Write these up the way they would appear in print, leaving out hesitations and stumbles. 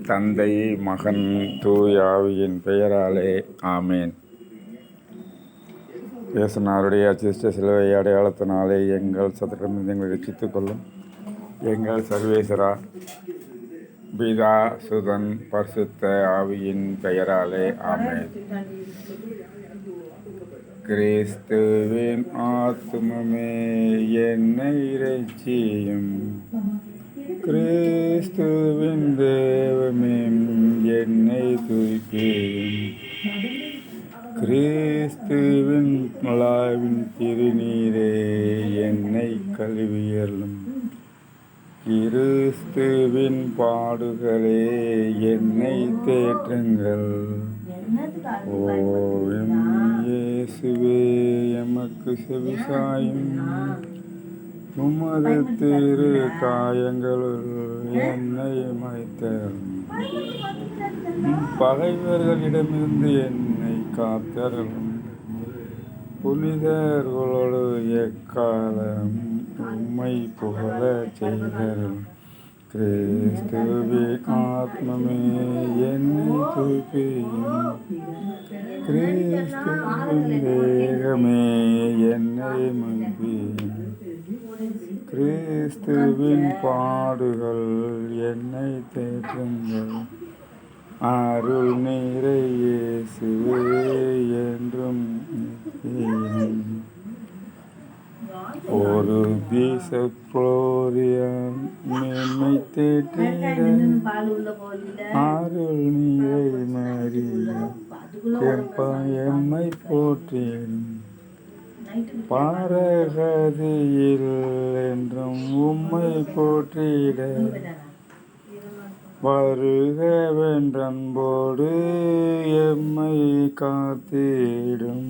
தந்தை மகன் தூய ஆவியின் பெயராலே ஆமேன். இயேசுநாதருடைய அச்சிஷ்ட சிலுவை அடையாளத்தினாலே எங்கள் சத்துக்களிலிருந்து எங்களை ரட்சித்துக் கொள்ளும் எங்கள் சர்வேஸ்வரா பிதா சுதன் பரிசுத்த ஆவியின் பெயராலே ஆமேன். கிறிஸ்துவின் ஆத்துமமே என்னை இரட்சியும், கிறிஸ்துவின் தேவமே என்னை துதிப்பேன், கிறிஸ்துவின் மலாவின் திருநீரே என்னை கழுவியருளும், கிறிஸ்துவின் பாடுகளே என்னை தேற்றுங்கள். ஓம் இயேசுவே எமக்கு செவிசாயும், உமது திரு காயங்களுள் என்னை மறைத்தருளும், பகைவர்களிடமிருந்து என்னை காத்தருளும், புனிதர்களோடு எக்காலம் உம்மை புகழ செய்தருளும். கிறிஸ்துவின் ஆத்மமே என்னை துதிப்பேன், கிறிஸ்துவின் தேகமே என்னை மகிழ்ப்பேன், கிறிஸ்துவின் பாடுகள் என்னை தேற்றுங்கள். அருள் நீரை இயேசுவே என்றும் ஒரு பிஷப் குளோரியன் மேன்மை தேற்றிட, அருள் நீரை மரியா எம்மை போற்றிடும், பாரகதியில் என்றும் உம்மை போற்றிட, வருகவென்றன்போடு எம்மை காத்திடும்.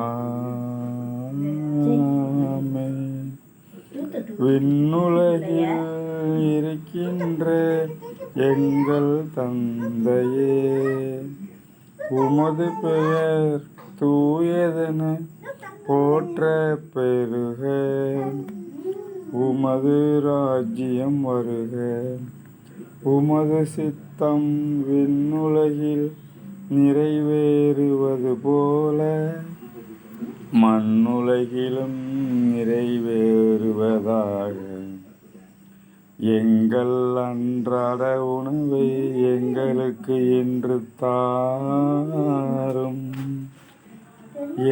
ஆமென். விண்ணுலகில் இருக்கின்ற எங்கள் தந்தையே, உமது பெயர் தூயதென போற்ற பெருக, உமது ராஜ்யம் வருக, உமது சித்தம் விண்ணுலகில் நிறைவேறுவது போல மண்ணுலகிலும் நிறைவேறுவதாக. எங்கள் அன்றாட உணவை எங்களுக்கு இன்று தாரும்,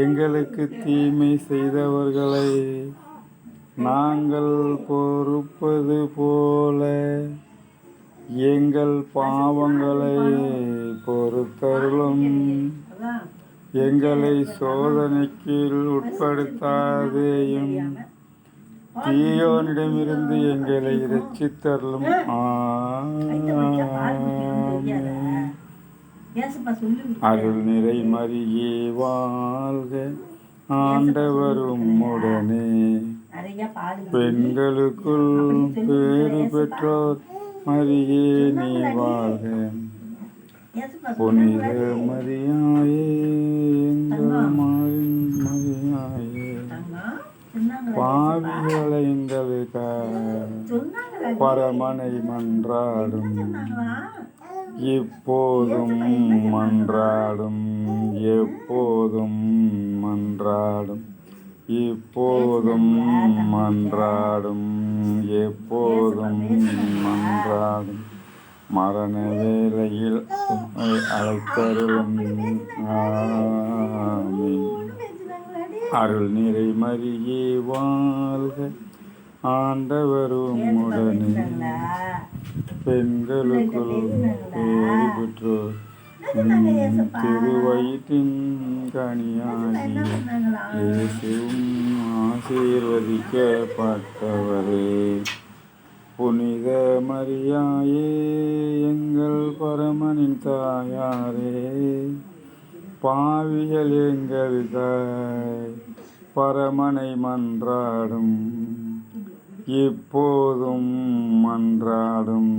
எங்களுக்கு தீமை செய்தவர்களை நாங்கள் பொறுப்பது போல எங்கள் பாவங்களை பொறுத்தருளும், எங்களை சோதனைக்கு உட்படுத்தாதேயும், தீயோனிடமிருந்து எங்களை இரட்சித்தருளும். ஆமென். அருள் நிறை மரியே வாழ்க, ஆண்டவர் உம்முடனே, பெண்களுக்குள் பேறு பெற்றோர் மரியே நீ வாழ்க. புனித மரியாயே எங்கள் மரியாயே, பாவிகளை எங்களுக்காக பரமனை மன்றாடும், இப்போதும் மன்றாடும், எப்போதும் மன்றாடும், இப்போதும் மன்றாடும், எப்போதும் மன்றாடும், மரண வேளையில் உம்மை அழைத்தருளும். ஆமென். அருள் நிறை மரியே வாழ்க, ஆண்டவர் உம்முடனே, பெண்களுக்குள் பேறு பெற்றோர் திருவயிற்றின் கனியாகிய இயேசுவும் ஆசீர்வதிக்கப்பட்டவரே. புனித மரியாயே எங்கள் பரமனின் தாயாரே, பாவிகள் எங்களுக்காய் பரமனை மன்றாடும், இப்போதும் மன்றாடும்,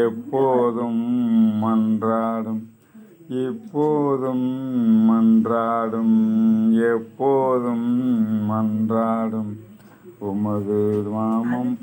எப்போதும் மன்றாடும், இப்போதும் மன்றாடும், எப்போதும் மன்றாடும். உமது நாமம்